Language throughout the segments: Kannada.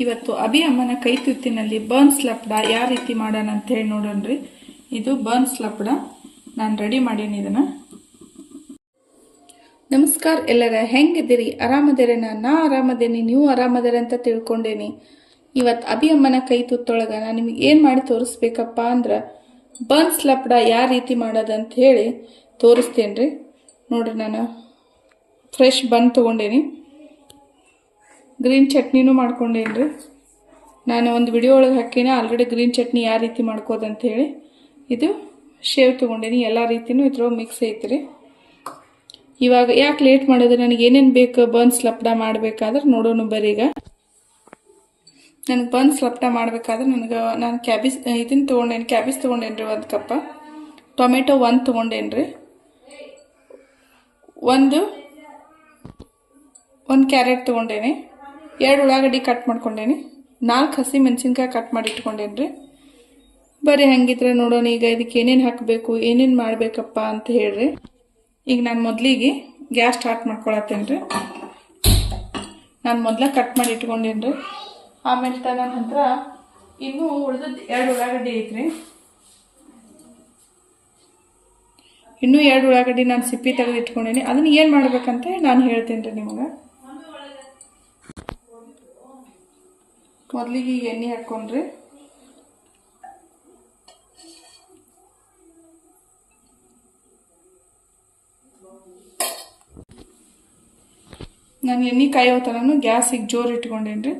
ಇವತ್ತು ಅಭಿ ಅಮ್ಮನ ಕೈ ತುತ್ತಿನಲ್ಲಿ ಬರ್ನ್ಸ್ ಲಪ್ಡ ಯಾವ ರೀತಿ ಮಾಡೋಣ ಅಂತ ಹೇಳಿ ನೋಡೋಣ್ರಿ. ಇದು ಬರ್ನ್ಸ್ ಲಪ್ಡ ನಾನು ರೆಡಿ ಮಾಡೀನಿ ಇದನ್ನ. ನಮಸ್ಕಾರ ಎಲ್ಲರ, ಹೆಂಗಿದ್ದೀರಿ? ಆರಾಮದಿರೇನ? ನಾ ಆರಾಮದೇನಿ, ನೀವು ಆರಾಮದಿರಿ ಅಂತ ತಿಳ್ಕೊಂಡೇನಿ. ಇವತ್ತು ಅಭಿ ಅಮ್ಮನ ಕೈ ತುತ್ತೊಳಗ ನಾನು ನಿಮಗೆ ಏನು ಮಾಡಿ ತೋರಿಸ್ಬೇಕಪ್ಪ ಅಂದ್ರೆ ಬರ್ನ್ಸ್ ಲಪ್ಡ ಯಾವ ರೀತಿ ಮಾಡೋದಂತ ಹೇಳಿ ತೋರಿಸ್ತೇನೆ ರೀ. ನೋಡ್ರಿ, ನಾನು ಫ್ರೆಶ್ ಬನ್ ತೊಗೊಂಡೇನಿ, ಗ್ರೀನ್ ಚಟ್ನಿನೂ ಮಾಡ್ಕೊಂಡೇನಿ ರೀ. ನಾನು ಒಂದು ವಿಡಿಯೋ ಒಳಗೆ ಹಾಕಿನ ಆಲ್ರೆಡಿ ಗ್ರೀನ್ ಚಟ್ನಿ ಯಾವ ರೀತಿ ಮಾಡ್ಕೋದಂತ ಹೇಳಿ. ಇದು ಶೇವ್ ತೊಗೊಂಡೇನಿ, ಎಲ್ಲ ರೀತಿನೂ ಇದ್ರೊಳಗೆ ಮಿಕ್ಸ್ ಐತ್ರಿ. ಇವಾಗ ಯಾಕೆ ಲೇಟ್ ಮಾಡೋದು, ನನಗೆ ಏನೇನು ಬೇಕು ಬರ್ನ್ಸ್ ಲಪ್ಡ ಮಾಡಬೇಕಾದ್ರೆ ನೋಡೋಣ ಬರ್ರಿ. ಈಗ ನನಗೆ ಬರ್ನ್ಸ್ ಲಪ್ಡ ಮಾಡಬೇಕಾದ್ರೆ ನಾನು ಕ್ಯಾಬೇಜ್ ಇದನ್ನು ತೊಗೊಂಡೇನಿ, ಕ್ಯಾಬೇಜ್ ತೊಗೊಂಡೇನಿ ರೀ 1 ಕಪ್. ಟೊಮೆಟೊ 1 ತೊಗೊಂಡೇನಿ ರೀ. ಒಂದು ಕ್ಯಾರೆಟ್ ತೊಗೊಂಡೇನಿ, 2 ಉಳ್ಳಾಗಡ್ಡಿ ಕಟ್ ಮಾಡ್ಕೊಂಡೇನಿ, 4 ಹಸಿ ಮೆಣಸಿನ್ಕಾಯಿ ಕಟ್ ಮಾಡಿ ಇಟ್ಕೊಂಡೇನಿ ರೀ. ಬರೀ ಹಂಗಿದ್ರೆ ನೋಡೋಣ ಈಗ ಇದಕ್ಕೆ ಏನೇನು ಹಾಕಬೇಕು, ಏನೇನು ಮಾಡಬೇಕಪ್ಪ ಅಂತ ಹೇಳ್ರಿ. ಈಗ ನಾನು ಮೊದಲಿಗೆ ಗ್ಯಾಸ್ ಸ್ಟಾರ್ಟ್ ಮಾಡ್ಕೊಳತ್ತೇನೆ ರೀ. ನಾನು ಮೊದಲ ಕಟ್ ಮಾಡಿ ಇಟ್ಕೊಂಡೇನಿ ರೀ. ಆಮೇಲೆ ನನ್ನ ಹತ್ರ ಇನ್ನೂ ಉಳಿದದ್ದು 2 ಉಳ್ಳಾಗಡ್ಡಿ ಐತ್ರಿ. ಇನ್ನೂ 2 ಉಳ್ಳಾಗಡ್ಡಿ ನಾನು ಸಿಪ್ಪಿ ತೆಗೆದು ಇಟ್ಕೊಂಡೇನಿ. ಅದನ್ನ ಏನು ಮಾಡ್ಬೇಕಂತ ನಾನು ಹೇಳ್ತೇನೆ ರೀ ನಿಮ್ಗೆ. ಮೊದಲಿಗೆ ಈಗ ಎಣ್ಣೆ ಹಾಕ್ಕೊಂಡ್ರಿ. ನಾನು ಎಣ್ಣೆ ಕಾಯೋತನೂ ಗ್ಯಾಸಿಗೆ ಜೋರು ಇಟ್ಕೊಂಡೇನಿ ರೀ.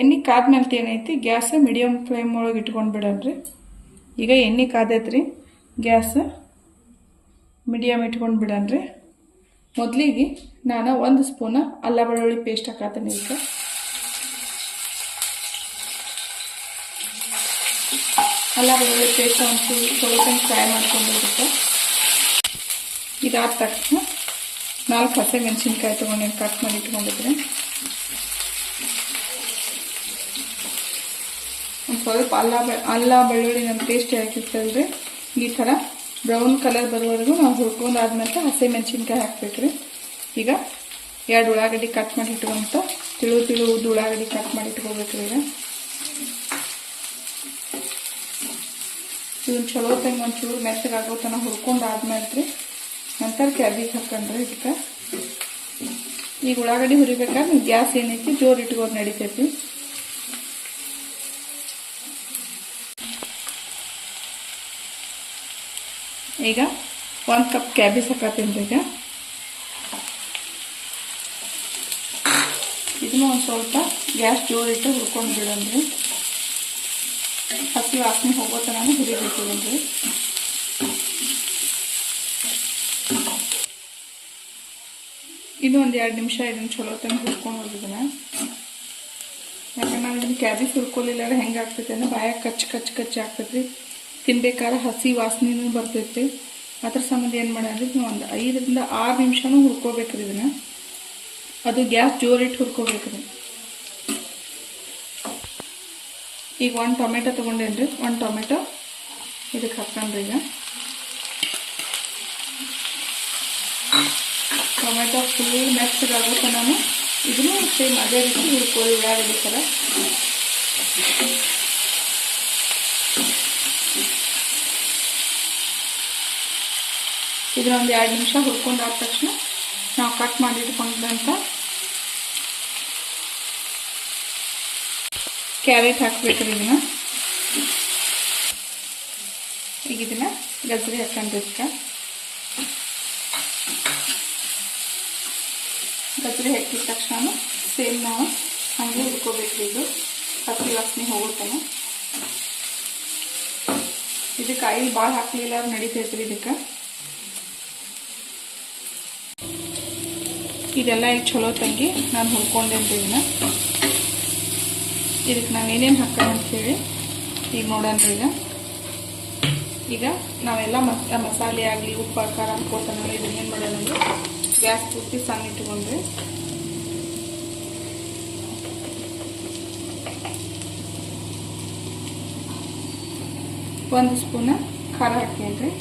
ಎಣ್ಣೆ ಕಾದ್ಮೇಲೆ ಏನೈತಿ ಗ್ಯಾಸ್ ಮೀಡಿಯಮ್ ಫ್ಲೇಮ್ ಒಳಗೆ ಇಟ್ಕೊಂಡು ಬಿಡೋಣ್ರಿ. ಈಗ ಎಣ್ಣೆ ಕಾದೈತ್ರಿ, ಗ್ಯಾಸ್ ಮೀಡಿಯಮ್ ಇಟ್ಕೊಂಡು ಬಿಡೋಣ್ರಿ. ಮೊದಲಿಗೆ ನಾನು 1 ಸ್ಪೂನ್ ಅಲ್ಲ ಬೆಳ್ಳುಳ್ಳಿ ಪೇಸ್ಟ್ ಹಾಕತ್ತೀನಿ. ಈಗ ಅಲ್ಲ ಬೆಳ್ಳುಳ್ಳಿ ಪೇಸ್ಟ್ ಒಂಚೂರು ಸ್ವಲ್ಪ ಫ್ರೈ ಮಾಡ್ಕೊಂಡಿರುತ್ತೆ. ಇದಾದ ತಕ್ಷಣ 4 ಹಸಿ ಮೆಣಸಿನ್ಕಾಯಿ ತೊಗೊಂಡು ಕಟ್ ಮಾಡಿ ಇಟ್ಕೊಂಡಿದ್ರೆ ಒಂದು ಸ್ವಲ್ಪ ಅಲ್ಲ ಬೆಳ್ಳುಳ್ಳಿ ನಮ್ಮ ಪೇಸ್ಟ್ ಹಾಕಿರ್ತಲ್ರಿ. ಈ ಥರ ಬ್ರೌನ್ ಕಲರ್ ಬರೋವರೆಗೂ ನಾವು ಹುರ್ಕೊಂಡಾದ್ಮೇಲೆ ಹಸಿ ಮೆಣಸಿನ್ಕಾಯಿ ಹಾಕ್ಬೇಕ್ರಿ. ಈಗ 2 ಉಳ್ಳಾಗಡ್ಡಿ ಕಟ್ ಮಾಡಿ ಇಟ್ಕೊಂತ ತಿಳು ಉದ್ದು ಉಳ್ಳಾಗಡ್ಡಿ ಕಟ್ ಮಾಡಿ ಇಟ್ಕೋಬೇಕ್ರಿ. ಈಗ ಇದನ್ನು ಚಲೋ ತಂಗ ಒಂಚೂರು ಮೆತ್ತಗಾಗೋ ತನಕ ಹುರ್ಕೊಂಡಾದ್ಮೇಲೆ ರೀ ನಂತರ ಕ್ಯಾಬೇಜ್ ಹಾಕೊಂಡ್ರಿ. ಇದಕ್ಕೆ ಈಗ ಉಳ್ಳಾಗಡ್ಡಿ ಹುರಿಬೇಕಾದ್ರೆ ನೀವು ಗ್ಯಾಸ್ ಏನೈತಿ ಜೋರು ಇಟ್ಕೋದು ನಡಿತೈತಿ. ಈಗ 1 ಕಪ್ ಕ್ಯಾಬೇಜ್ ಹಾಕತ್ತೀನಿ ರೀ. ಈಗ ಇದನ್ನು ಒಂದು ಸ್ವಲ್ಪ ಗ್ಯಾಸ್ ಜೋರಿಟ್ಟು ಹುರ್ಕೊಂಡು ಬಿಡೋಣ್ರಿ. ಹಸಿ ವಾಸನೆ ಹೋಗೋ ತನಕ ಹುರಿಬೇಕಿದನ್ರಿ. ಇದು ಒಂದು 2 ನಿಮಿಷ ಇದನ್ನು ಚಲೋ ತಂಗ ಹುರ್ಕೊಂಡು ಹೋಗಿದ್ದನ. ಯಾಕಂದ್ರೆ ನಾನು ಇದನ್ನು ಕ್ಯಾಬೇಜ್ ಹುರ್ಕೊಲಿಲ್ಲ ಹೆಂಗೆ ಆಗ್ತೈತೆ ಅಂದ್ರೆ ಬಾಯಾಗ ಕಚ್ಚಿ ಆಗ್ತೈತಿ. ತಿನ್ಬೇಕಾದ್ರೆ ಹಸಿ ವಾಸನೆನೂ ಬರ್ತೈತಿ. ಅದ್ರ ಸಂಬಂಧ ಏನು ಮಾಡೋದ್ರಿ, ನೀವು ಒಂದು 5 ರಿಂದ 6 ನಿಮಿಷನೂ ಹುರ್ಕೋಬೇಕ್ರಿ ಇದನ್ನು. ಅದು ಗ್ಯಾಸ್ ಜೋರಿಟ್ಟು ಹುರ್ಕೋಬೇಕ್ರಿ. ಈಗ 1 ಟೊಮೆಟೊ ತೊಗೊಂಡೇನಿ ರೀ. 1 ಟೊಮೆಟೊ ಇದಕ್ಕೆ ಹಾಕೊಂಡ್ರಿ. ಈಗ ಟೊಮೆಟೊ ಫುಲ್ ಮೆತ್ತಗಾಗುತ್ತೆ. ನಾನು ಇದನ್ನು ಸೇಮ್ ಅದೇ ರೀತಿ ಹುರ್ಕೊಳ್ಳಿ ಉಳ್ಳಾಗಡ್ಡಿ ಥರ. ಇದನ್ನ ಒಂದು 2 ನಿಮಿಷ ಹುರ್ಕೊಂಡಾದ ತಕ್ಷಣ ನಾವು ಕಟ್ ಮಾಡಿ ಇಟ್ಕೊಂಡಂಥ ಕ್ಯಾರೆಟ್ ಹಾಕ್ಬೇಕ್ರಿ. ಈಗ ಇದನ್ನ ಗಜ್ರಿ ಹಾಕೊಂಡ್ರಿಕ್ಕ. ಗಜ್ರಿ ಹಾಕಿದ ತಕ್ಷಣ ಸೇಮ್ ನಾವು ಹಾಗೆ ಹುರ್ಕೋಬೇಕ್ರಿ. ಇದು ಹಸಿ ವಾಸನೆ ಹೋಗುತ್ತಾನೆ. ಇದಕ್ಕೆ ಆಯಿಲ್ ಭಾಳ ಹಾಕ್ಲಿಲ್ಲ ನಡಿತೈತ್ರಿ. ಇದಕ್ಕೆ ಇದೆಲ್ಲ ಈಗ ಚಲೋ ತಂಗಿ ನಾನು ಹುರ್ಕೊಂಡೇನ್ರಿ. ಇದಕ್ಕೆ ನಾವು ಏನೇನು ಹಾಕೋಣ ಅಂಥೇಳಿ ಈಗ ನೋಡೋಣ್ರಿ. ಈಗ ನಾವೆಲ್ಲ ಮಸಾಲೆ ಆಗಲಿ ಉಪ್ಪು ಖಾರ ಹಾಕೋತಾನಲ್ಲ ಇದನ್ನೇನು ಮಾಡೋದಂದ್ರೆ ಗ್ಯಾಸ್ ಪೂರ್ತಿ ಸಣ್ಣ ಇಟ್ಕೊಂಡ್ರಿ. ಒಂದು ಸ್ಪೂನ್ ಖಾರ ಹಾಕೇನ್ರಿ.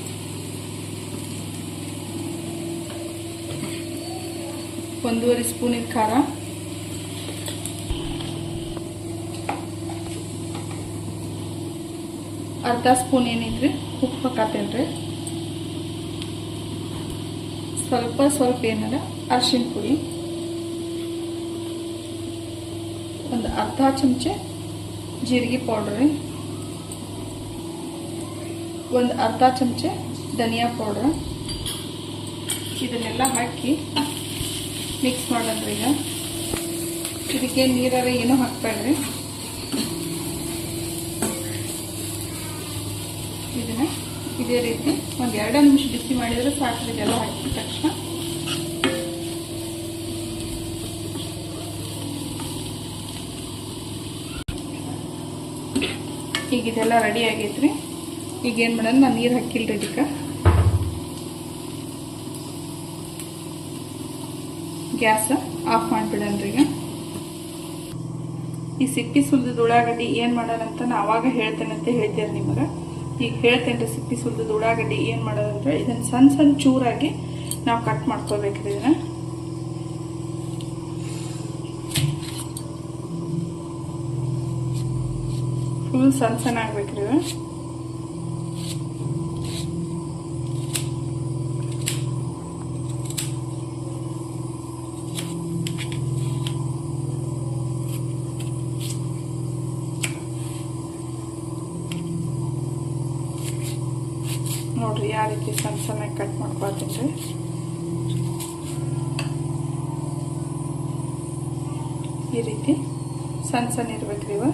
1.5 ಸ್ಪೂನ್ ಖಾರ, ಅರ್ಧ ಸ್ಪೂನ್ ಏನಿದ್ರಿ ಉಪ್ಪು ಹಾಕತ್ತೇನ್ರಿ. ಸ್ವಲ್ಪ ಏನಾರ ಅರಿಶಿನ ಪುಡಿ, ಒಂದು ಅರ್ಧ ಚಮಚೆ ಜೀರಿಗೆ ಪೌಡ್ರಿ, ಒಂದು ಅರ್ಧ ಚಮಚೆ ಧನಿಯಾ ಪೌಡ್ರ್. ಇದನ್ನೆಲ್ಲ ಹಾಕಿ ಮಿಕ್ಸ್ ಮಾಡೋಣ್ರಿ. ಈಗ ಇದಕ್ಕೆ ನೀರಾರ ಏನೂ ಹಾಕ್ಬೇಡ್ರಿ. ಇದನ್ನ ಇದೇ ರೀತಿ ಒಂದು 2 ನಿಮಿಷ ಬಿಸಿ ಮಾಡಿದರೆ ಸಾಕು. ಇದೆಲ್ಲ ಹಾಕಿದ ತಕ್ಷಣ ಈಗ ಇದೆಲ್ಲ ರೆಡಿ ಆಗೈತ್ರಿ. ಈಗ ಏನು ಮಾಡೋದು, ನಾನು ನೀರು ಹಾಕಿಲ್ರಿ. ಇದಕ್ಕೆ ಗ್ಯಾಸ್ ಆಫ್ ಮಾಡಿಬಿಡನ್ರಿ. ಈ ಸಿಪ್ಪಿ ಸುಲಿದ ಉಳ್ಳಾಗಡ್ಡಿ ಏನು ಮಾಡೋದಂತ ನಾ ಅವಾಗ ಹೇಳ್ತೇನಂತ ಹೇಳ್ತೇನೆ ನಿಮಗೆ. ಈಗ ಹೇಳ್ತೇನೆ ಸಿಪ್ಪಿ ಸುಲಿದ ಉಳ್ಳಾಗಡ್ಡಿ ಏನು ಮಾಡೋದಂದ್ರೆ, ಇದನ್ನು ಸಣ್ಣ ಚೂರಾಗಿ ನಾವು ಕಟ್ ಮಾಡ್ಕೋಬೇಕ್ರಿ. ಇದನ್ನ ಫುಲ್ ಸಣ್ಣ ಆಗ್ಬೇಕ್ರಿ. ನೋಡ್ರಿ ಯಾವ ರೀತಿ ಸಣ್ಣ ಕಟ್ ಮಾಡ್ಕೊಳ್ತೀನಿ. ಈ ರೀತಿ ಸಣ್ಣ ಇರ್ಬೇಕ್ರಿ ಇವ.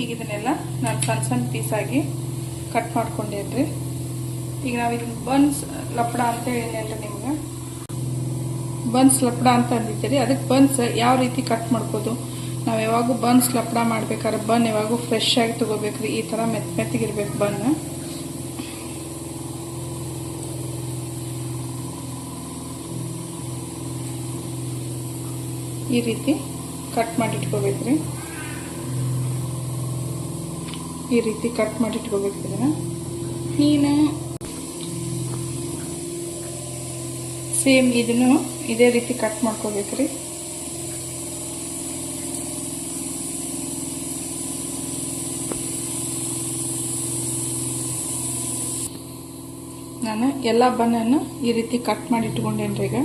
ಈಗ ಇದನ್ನೆಲ್ಲ ನಾನು ಸಣ್ಣ ಪೀಸಾಗಿ ಕಟ್ ಮಾಡ್ಕೊಂಡೇನ್ರಿ. ಈಗ ನಾವು ಇದನ್ನ ಬನ್ಸ್ ಲಪಡ ಅಂತ ಹೇಳಿದ್ನಲ್ರಿ ನಿಮ್ಗೆ. ಬನ್ಸ್ ಲಪಡ ಅಂತ ಅಂದಿದ್ದೀರಿ. ಅದಕ್ಕೆ ಬನ್ಸ್ ಯಾವ ರೀತಿ ಕಟ್ ಮಾಡ್ಬೋದು, ನಾವು ಯಾವಾಗೂ ಬನ್ಸ್ ಲಪಡ ಮಾಡ್ಬೇಕಾದ್ರೆ ಬನ್ ಯಾವಾಗೂ ಫ್ರೆಶ್ ಆಗಿ ತಗೋಬೇಕ್ರಿ. ಈ ಥರ ಮೆತ್ತಗಿರ್ಬೇಕು ಬನ್. ಈ ರೀತಿ ಕಟ್ ಮಾಡಿಟ್ಕೋಬೇಕ್ರಿ. ಈ ರೀತಿ ಕಟ್ ಮಾಡಿಟ್ಕೋಬೇಕು. ಇದನ್ನ ನೀನು ಸೇಮ್ ಇದನ್ನು ಇದೇ ರೀತಿ ಕಟ್ ಮಾಡ್ಕೋಬೇಕ್ರಿ. ನಾನು ಎಲ್ಲ ಬನ್ನನ್ನು ಈ ರೀತಿ ಕಟ್ ಮಾಡಿ ಇಟ್ಕೊಂಡೇನ್ರಿ. ಈಗ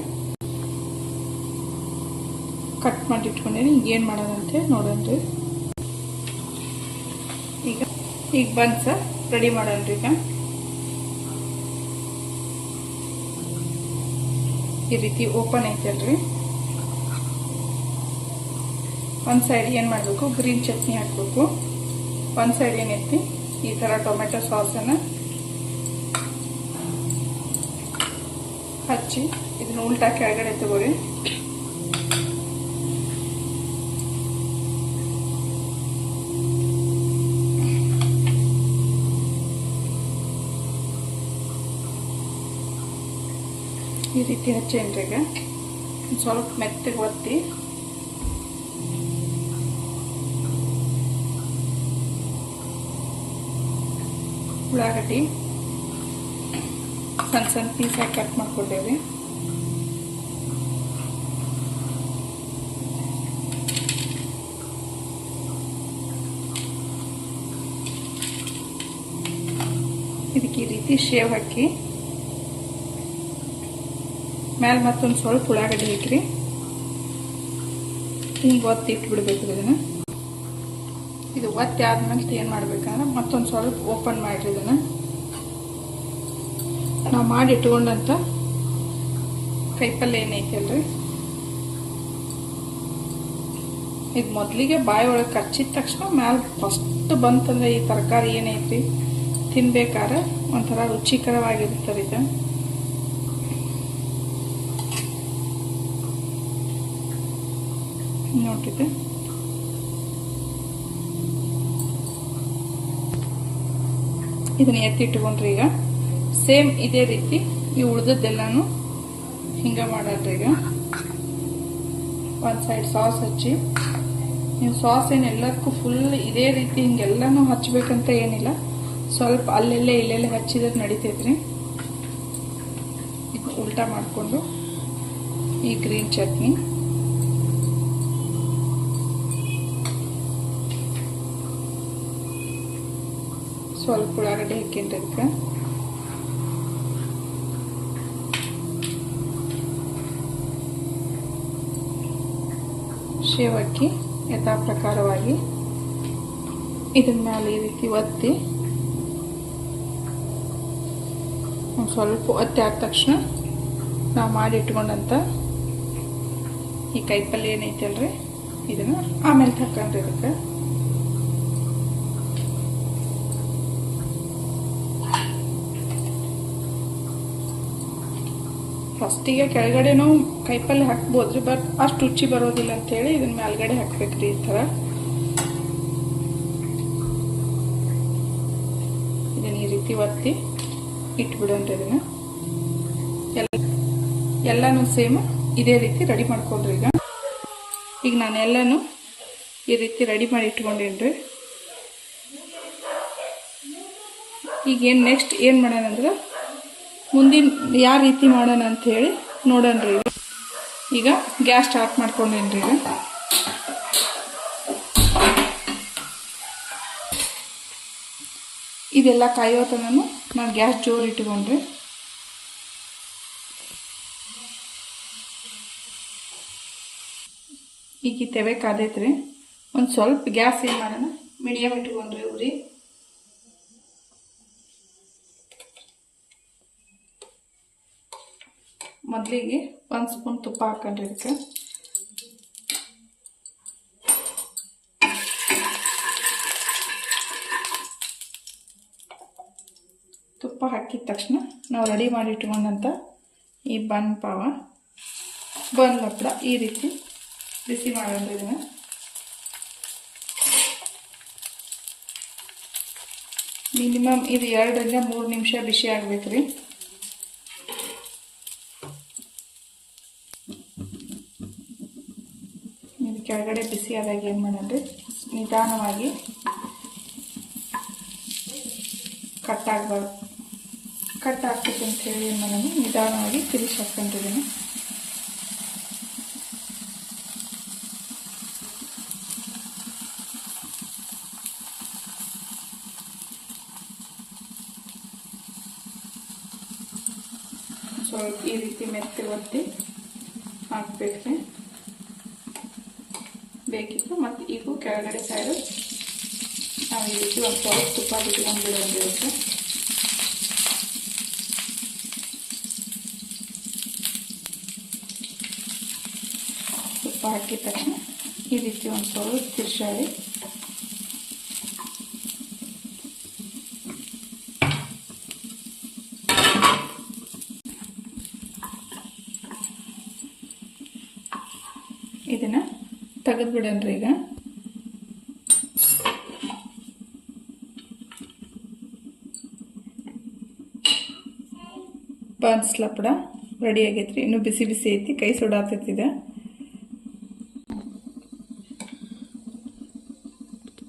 ಕಟ್ ಮಾಡಿ ಇಟ್ಕೊಂಡೇನಿ. ಈಗ ಏನು ಮಾಡೋದಂತೆ ನೋಡೋಣ್ರಿ. ಈಗ ಬನ್ಸ ರೆಡಿ ಮಾಡೋಣ್ರಿ. ಈಗ ಈ ರೀತಿ ಓಪನ್ ಐತಲ್ರಿ. ಒಂದು ಸೈಡ್ ಏನು ಮಾಡಬೇಕು, ಗ್ರೀನ್ ಚಟ್ನಿ ಹಾಕಬೇಕು. ಒಂದು ಸೈಡ್ ಏನೈತಿ ಈ ಥರ ಟೊಮೆಟೊ ಸಾಸನ್ನು ಹಚ್ಚಿ ಇದನ್ನ ಉಲ್ಟಾ ಕೆಳಗಡೆ ತಗೊಳ್ಳಿ. ಈ ರೀತಿ ಹಚ್ಚೇನ್ರಿ. ಈಗ ಸ್ವಲ್ಪ ಮೆತ್ತಗೆ ಒತ್ತಿ ಉಳ್ಳಾಗಡ್ಡಿ ಸಣ್ಣ ಪೀಸಾಗಿ ಕಟ್ ಮಾಡ್ಕೊಟ್ಟೇವ್ರಿ. ಇದಕ್ಕೆ ಈ ರೀತಿ ಶೇವ್ ಹಾಕಿ ಮೇಲೆ ಮತ್ತೊಂದು ಸ್ವಲ್ಪ ಉಳ್ಳಾಗಡ್ಡಿ ಹಾಕ್ರಿ. ಹಿಂಗೆ ಒತ್ತಿ ಇಟ್ಬಿಡ್ಬೇಕು. ಇದನ್ನು ಇದು ಒತ್ತಿ ಆದ್ಮೇಲೆ ಏನು ಮಾಡ್ಬೇಕಂದ್ರೆ ಮತ್ತೊಂದು ಸ್ವಲ್ಪ ಓಪನ್ ಮಾಡಿರಿ. ಇದನ್ನು ನಾವು ಮಾಡಿ ಇಟ್ಕೊಂಡಂತ ಕೈಪಲ್ಯ ಏನೈತಿ ಅಲ್ರಿ, ಇದು ಮೊದಲಿಗೆ ಬಾಯಿ ಒಳಗೆ ಕಚ್ಚಿದ ತಕ್ಷಣ ಮ್ಯಾಲ ಫಸ್ಟ್ ಬಂತಂದ್ರೆ ಈ ತರಕಾರಿ ಏನೈತಿ ತಿನ್ಬೇಕಾದ್ರೆ ಒಂಥರ ರುಚಿಕರವಾಗಿರ್ತದೆ. ಇದು ನೋಡ್ತಿದ್ದೆ. ಇದನ್ನ ಎತ್ತಿಟ್ಕೊಂಡ್ರಿ. ಈಗ ಸೇಮ್ ಇದೇ ರೀತಿ ಈ ಉಳಿದದ್ದೆಲ್ಲಾನು ಹಿಂಗ ಮಾಡ್ರಿ. ಈಗ ಒಂದು ಸೈಡ್ ಸಾಸ್ ಹಚ್ಚಿ, ನೀವು ಸಾಸ್ ಏನು ಎಲ್ಲದಕ್ಕೂ ಫುಲ್ ಇದೇ ರೀತಿ ಹಿಂಗೆಲ್ಲಾನು ಹಚ್ಬೇಕಂತ ಏನಿಲ್ಲ, ಸ್ವಲ್ಪ ಅಲ್ಲೆಲ್ಲೇ ಇಲ್ಲೆಲ್ಲೇ ಹಚ್ಚಿದ್ರೆ ನಡಿತೈತ್ರಿ. ಈಗ ಉಲ್ಟಾ ಮಾಡಿಕೊಂಡು ಈ ಗ್ರೀನ್ ಚಟ್ನಿ ಸ್ವಲ್ಪ ಉಳ್ಳಾಗಡ್ಡಿ ಹಾಕಿನ್ರಿ ಅದಕ್ಕೆ. ಶೇವ್ ಹಾಕಿ ಯಥಾ ಪ್ರಕಾರವಾಗಿ ಇದನ್ನ ಮೇಲೆ ಈ ರೀತಿ ಒತ್ತಿ ಸ್ವಲ್ಪ ಒತ್ತಿ ಆದ ತಕ್ಷಣ ನಾವು ಮಾಡಿ ಇಟ್ಕೊಂಡಂತ ಈ ಕಾಯಿಪಲ್ಯ ಏನೈತಿ ಅಲ್ರಿ ಇದನ್ನ ಆಮೇಲೆ ಹಾಕೊಂಡ್ರಿ. ಇದಕ್ಕೆ ಫಸ್ಟಿಗೆ ಕೆಳಗಡೆನೂ ಕಾಯಿಪಲ್ಯ ಹಾಕ್ಬೋದ್ರಿ, ಬಟ್ ಅಷ್ಟು ರುಚಿ ಬರೋದಿಲ್ಲ ಅಂತೇಳಿ ಇದನ್ನ ಮೇಲ್ಗಡೆ ಹಾಕ್ಬೇಕ್ರಿ. ಈ ಥರ ಇದನ್ನ ಈ ರೀತಿ ಒತ್ತಿ ಇಟ್ಬಿಡೋಣ್ರಿ. ಇದನ್ನ ಎಲ್ಲಾನು ಸೇಮ್ ಇದೇ ರೀತಿ ರೆಡಿ ಮಾಡ್ಕೊಂಡ್ರಿ. ಈಗ ನಾನು ಎಲ್ಲಾನು ಈ ರೀತಿ ರೆಡಿ ಮಾಡಿ ಇಟ್ಕೊಂಡೇನ್ರಿ. ಈಗ ನೆಕ್ಸ್ಟ್ ಏನು ಮಾಡೋಣ ಅಂದ್ರೆ ಮುಂದಿನ ಯಾವ ರೀತಿ ಮಾಡೋಣ ಅಂತ ಹೇಳಿ ನೋಡೋಣ್ರಿ. ಈಗ ಗ್ಯಾಸ್ ಸ್ಟಾರ್ಟ್ ಮಾಡ್ಕೊಂಡೇನ್ರಿ. ಇದೆಲ್ಲ ಕಾಯೋತನೂ ನಾನು ಗ್ಯಾಸ್ ಜೋರು ಇಟ್ಕೊಂಡ್ರಿ. ಈಗ ಈ ತೆವೆ ಕಾದೈತ್ರಿ. ಒಂದು ಸ್ವಲ್ಪ ಗ್ಯಾಸ್ ಏನು ಮಾಡೋಣ ಮೀಡಿಯಮ್ ಇಟ್ಕೊಂಡ್ರಿ ಉರಿ. ಮೊದಲಿಗೆ 1 ಸ್ಪೂನ್ ತುಪ್ಪ ಹಾಕೊಂಡ್ರಿ. ಇದಕ್ಕೆ ತುಪ್ಪ ಹಾಕಿದ ತಕ್ಷಣ ನಾವು ರೆಡಿ ಮಾಡಿ ಇಟ್ಕೊಂಡಂಥ ಈ ಬನ್ ಲಪ್ಪಡ ಈ ರೀತಿ ಬಿಸಿ ಮಾಡೋದ್ರಿ. ಇದನ್ನ ಮಿನಿಮಮ್ ಇದು 2 ರಿಂದ 3 ನಿಮಿಷ ಬಿಸಿ ಆಗ್ಬೇಕ್ರಿ. ಕೆಳಗಡೆ ಬಿಸಿ ಆದಾಗ ಏನು ಮಾಡೋಣ್ರಿ ನಿಧಾನವಾಗಿ ಕಟ್ ಆಗ್ಬಾರ್ದು. ಕಟ್ ಆಗ್ತೈತೆ ಅಂತ ಹೇಳಿ ಏನು ಮಾಡೋಣ ನಿಧಾನವಾಗಿ ತಿರುಗಿಸಿ ಹಾಕ್ಕೊಂಡಿದ್ದೀನಿ. ಸ್ವಲ್ಪ ಈ ರೀತಿ ಮೆತ್ತೆ ಒತ್ತಿ ಹಾಕ್ಬೇಕ್ರಿ. ಬೇಕಿತ್ತು ಮತ್ತು ಈಗ ಕೆಳಗಡೆ ಸೈಡು ನಾವು ಈ ರೀತಿ ಒಂದು ಸ್ವಲ್ಪ ತುಪ್ಪ ಬಿಟ್ಕೊಂಡ್ಬಿಡೋದಿರುತ್ತೆ. ತುಪ್ಪ ಹಾಕಿದ ತಕ್ಷಣ ಈ ರೀತಿ ಒಂದು ಸ್ವಲ್ಪ ತಿರ್ಸಾಡಿ ಇದನ್ನ ತೆಗೆದ್ಬಿಡನ್ರಿ. ಈಗ ಬನ್ಸ್ ಲಪ್ಪಡ ರೆಡಿ ಆಗೈತ್ರಿ. ಇನ್ನೂ ಬಿಸಿ ಬಿಸಿ ಐತಿ, ಕೈ ಸುಡಾತೈತಿದೆ.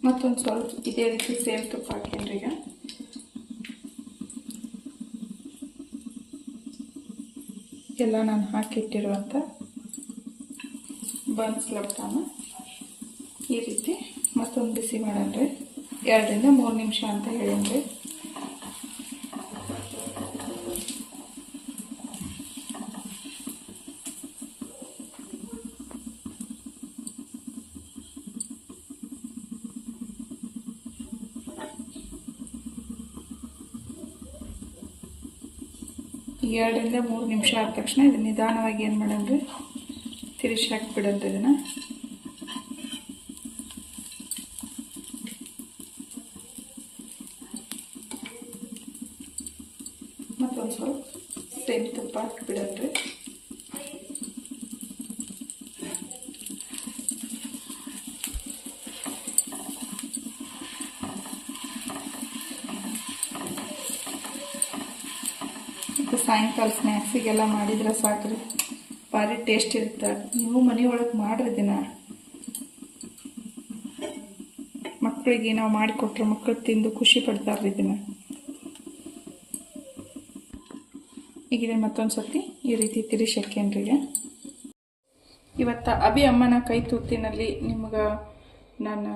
ಮತ್ತೊಂದು ಸ್ವಲ್ಪ ಇದೇ ರೀತಿ ಸೇಮ್ ತುಪ್ಪ ಹಾಕೇನ್ರಿ. ಈಗ ಎಲ್ಲ ನಾನು ಹಾಕಿಟ್ಟಿರುವಂಥ ಬನ್ಸ್ ಲಪ್ಪಡನ ಈ ರೀತಿ ಮತ್ತೊಂದು ಬಿಸಿ ಮಾಡನ್ರಿ. 2 ರಿಂದ 3 ನಿಮಿಷ ಅಂತ ಹೇಳೇನ್ರಿ. ಈಗ 2 ರಿಂದ 3 ನಿಮಿಷ ಆದ ತಕ್ಷಣ ಇದು ನಿಧಾನವಾಗಿ ಏನು ಮಾಡನ್ರಿ ತಿರುಗಿಸಿ ಹಾಕಿಬಿಡನ್ರಿ. ಇದನ್ನ ಮತ್ತೊಂದು ಸ್ವಲ್ಪ ಸೇಮ್ ತುಪ್ಪ ಹಾಕಿಬಿಡನ್ರಿ. ಸಾಯಂಕಾಲ ಸ್ನ್ಯಾಕ್ಸಿಗೆಲ್ಲ ಮಾಡಿದ್ರೆ ಸಾಕ್ರಿ, ಭಾರಿ ಟೇಸ್ಟ್ ಇರುತ್ತೆ. ನೀವು ಮನೆಯೊಳಗೆ ಮಾಡ್ರಿ. ದಿನ ಮಕ್ಕಳಿಗೆ ನಾವು ಮಾಡಿಕೊಟ್ರೆ ಮಕ್ಕಳು ತಿಂದು ಖುಷಿ ಪಡ್ತಾರ್ರಿ. ದಿನ ಈಗ ಇದನ್ನು ಮತ್ತೊಂದು ಸರ್ತಿ ಈ ರೀತಿ ತಿರಿಸಕ್ಕೇನ್ರಿಗೆ. ಇವತ್ತು ಅಭಿ ಅಮ್ಮನ ಕೈ ತುತ್ತಿನಲ್ಲಿ ನಿಮ್ಗೆ ನಾನು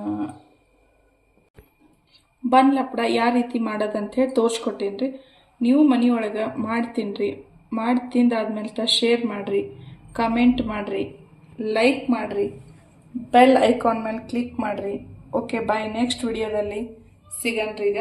ಬನ್ ಲಪಡ ಯಾವ ರೀತಿ ಮಾಡೋದಂತ ಹೇಳಿ ತೋರಿಸ್ಕೊಟ್ಟೇನಿ ರೀ. ನೀವು ಮನೆಯೊಳಗೆ ಮಾಡ್ತೀನಿ ಮಾಡಿ ತಿಂದಾದ್ಮೇಲೆ ಶೇರ್ ಮಾಡಿರಿ, ಕಮೆಂಟ್ ಮಾಡಿರಿ, ಲೈಕ್ ಮಾಡಿರಿ, ಬೆಲ್ ಐಕಾನ್ ಮೇಲೆ ಕ್ಲಿಕ್ ಮಾಡಿರಿ. ಓಕೆ ಬಾಯ್, ನೆಕ್ಸ್ಟ್ ವಿಡಿಯೋದಲ್ಲಿ ಸಿಗಣ್ರಿ ಈಗ.